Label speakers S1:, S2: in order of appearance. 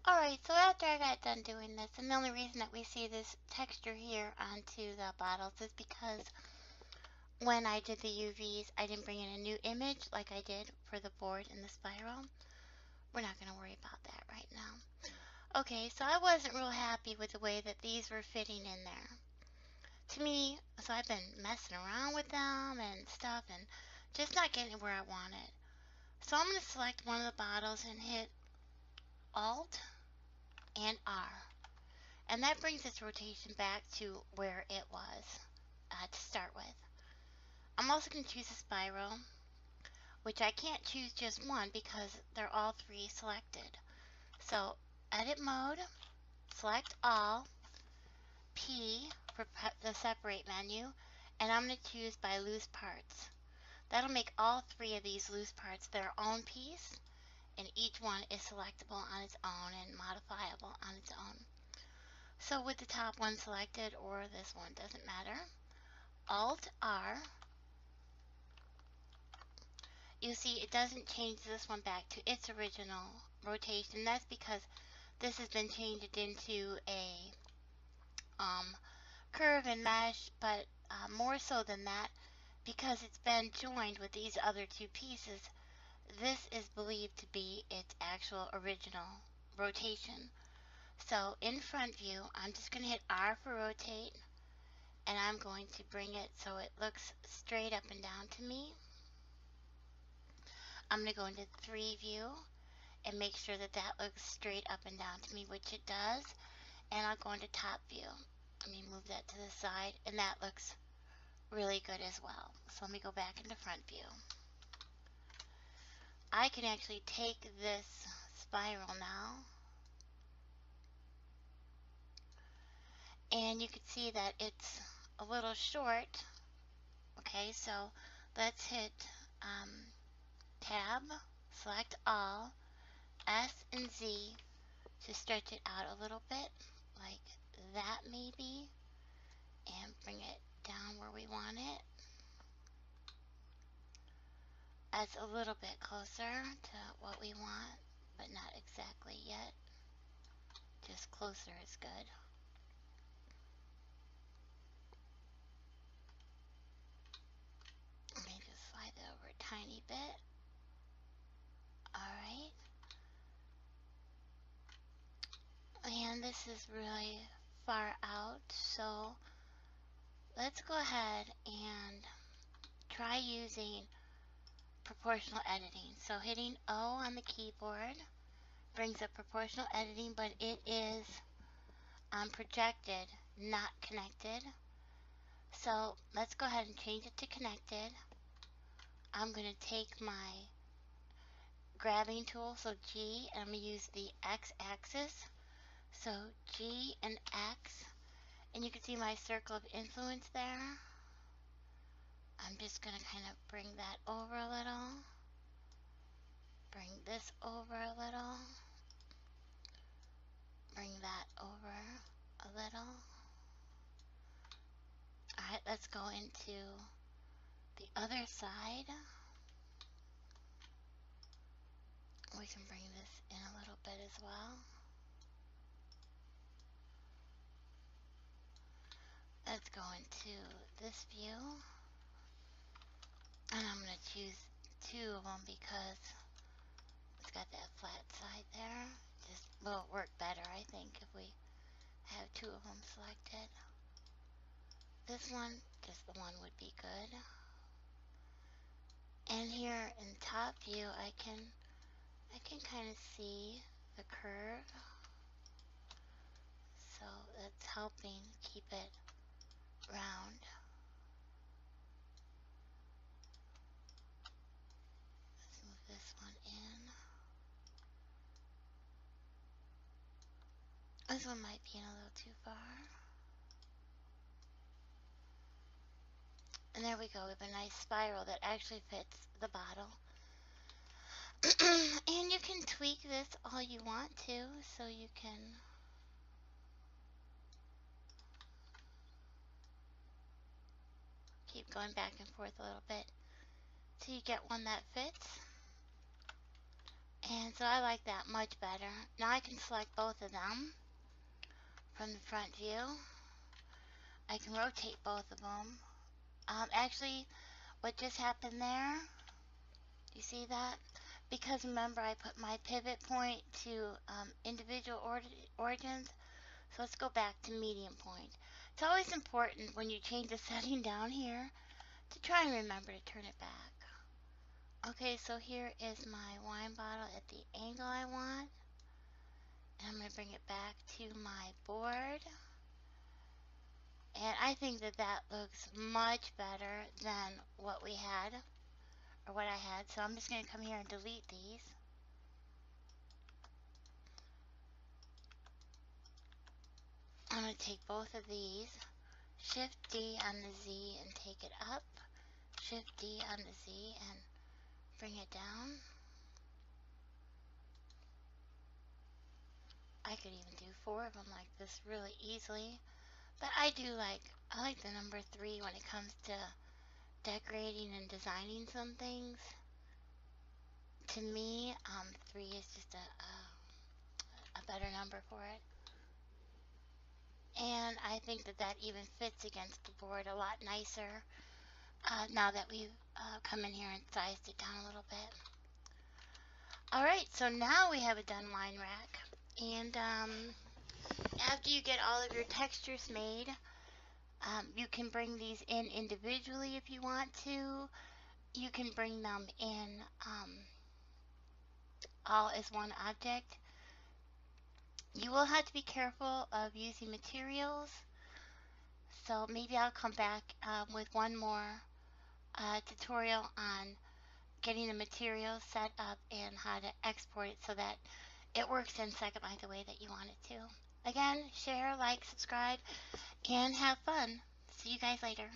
S1: Alright, so after I got done doing this, and the only reason that we see this texture here onto the bottles is because when I did the UVs, I didn't bring in a new image like I did for the board and the spiral. We're not going to worry about that right now. Okay, so I wasn't real happy with the way that these were fitting in there. To me, so I've been messing around with them and stuff and just not getting where I wanted. So I'm going to select one of the bottles and hit Alt and R. And that brings its rotation back to where it was to start with. I'm also going to choose a spiral, which I can't choose just one because they're all three selected. So edit mode, select all, P for the separate menu, and I'm going to choose by loose parts. That'll make all three of these loose parts their own piece, and each one is selectable on its own and modifiable on its own. So with the top one selected, or this one, doesn't matter, Alt R, you see it doesn't change this one back to its original rotation. That's because this has been changed into a curve and mesh, but more so than that, because it's been joined with these other two pieces, this is believed to be its actual original rotation. So in front view, I'm just going to hit R for rotate, and I'm going to bring it so it looks straight up and down to me. I'm going to go into 3 view and make sure that that looks straight up and down to me, which it does. And I'll go into top view. Let me move that to the side, and that looks really good as well. So let me go back into front view. I can actually take this spiral now, and you can see that it's a little short. Okay, so let's hit tab, select all, S and Z to stretch it out a little bit, like that maybe, and bring it down where we want it. That's a little bit closer to what we want, but not exactly yet. Just closer is good. Let me just slide that over a tiny bit. Alright. And this is really far out, so let's go ahead and try using proportional editing. So hitting O on the keyboard brings up proportional editing, but it is projected, not connected. So let's go ahead and change it to connected. I'm going to take my grabbing tool, so G, and I'm going to use the X axis. So G and X, and you can see my circle of influence there. I'm just going to kind of bring that over a little. Bring this over a little. Bring that over a little. Alright, let's go into the other side. We can bring this in a little bit as well. Let's go into this view. And I'm going to choose 2 of them because it's got that flat side there. Just will work better, I think, if we have 2 of them selected. This one, just the one would be good. And here in top view, I can kind of see the curve. So that's helping keep it round. Let's move this one in. This one might be in a little too far. And there we go. We have a nice spiral that actually fits the bottle. And you can tweak this all you want to, so you can keep going back and forth a little bit till you get one that fits. And so I like that much better. Now I can select both of them from the front view. I can rotate both of them. Actually, what just happened there, you see that? Because remember I put my pivot point to individual origins. So let's go back to medium point. It's always important when you change the setting down here to try and remember to turn it back. Okay, so here is my wine bottle at the angle I want. And I'm going to bring it back to my board. And I think that that looks much better than what we had, or what I had. So I'm just going to come here and delete these. I'm going to take both of these, Shift D on the Z and take it up, Shift D on the Z and bring it down. I could even do 4 of them like this really easily, but I like the number 3 when it comes to decorating and designing some things. To me, 3 is just a better number for it. And I think that that even fits against the board a lot nicer now that we've come in here and sized it down a little bit. Alright, so now we have a done wine rack. And after you get all of your textures made, you can bring these in individually if you want to. You can bring them in all as one object. You will have to be careful of using materials. So maybe I'll come back with one more tutorial on getting the materials set up and how to export it so that it works in Second Life the way that you want it to. Again, share, like, subscribe, and have fun. See you guys later.